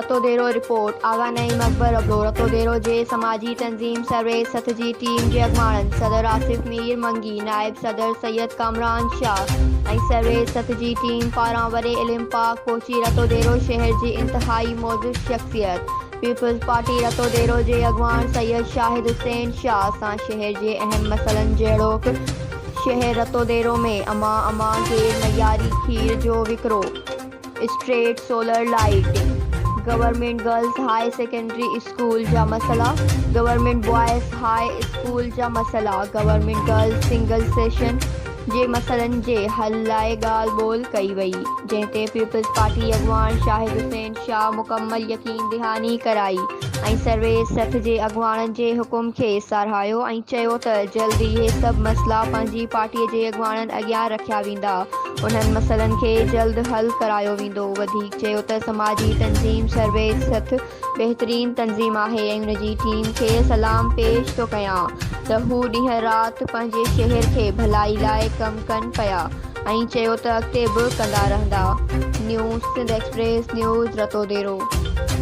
रतोदेरो report आगा नईम अकबर अबलो रतोदेरो जे समाजी तंजीम सर्वेस सथ जी team जे अगवाणन सदर आसिफ मीर मंगी नायब सदर सैयद कामरान शाह ऐं सर्वेस सथ जी टीम पारां वरे इल्म पाक पहुची रतोदेरो शहर जी इंतहाई मौजूद शख्सियत पीपल्स पार्टी रतोदेरो जे अगवान सैयद शाहिद हुसैन शाह सां शहर जे अहम मसइलनि जहिड़ोक शहर रतोदेरो में अमा गैर मयारी खीर जो विकिरो street solar light government girls high secondary school जा मसला गवर्नमेंट बॉयज़ हाई स्कूल जा मसला गवर्नमेंट गर्ल्स सिंगल सेशन जे मसइलनि जे हल लाइ ॻाल्हि ॿोल कई वई जंहिं पीपल्स पार्टी अगवान शाहिद हुसैन शाह मुकम्मल यकीन दहानी कराई ऐं सर्वेस सथ जे अगवाणनि जे हुकुम खे साराहियो ऐं चयो त जल्द इहे सभु मसला पंहिंजी पार्टीअ जे अगवाणनि अॻियां रखिया वेंदा उन्हनि मसइलनि खे जल्द हल करायो वेंदो वधीक चयो त समाजी तंज़ीम सर्वेस सथ बहितरीन तंज़ीम आहे ऐं उन जी टीम खे सलाम पेश थो कयां त हू ॾींहुं राति पंहिंजे शहर खे भलाई लाइ कमु कनि पिया ऐं चयो त अॻिते बि कंदा रहंदा। News Sindh express news रतोदेरो।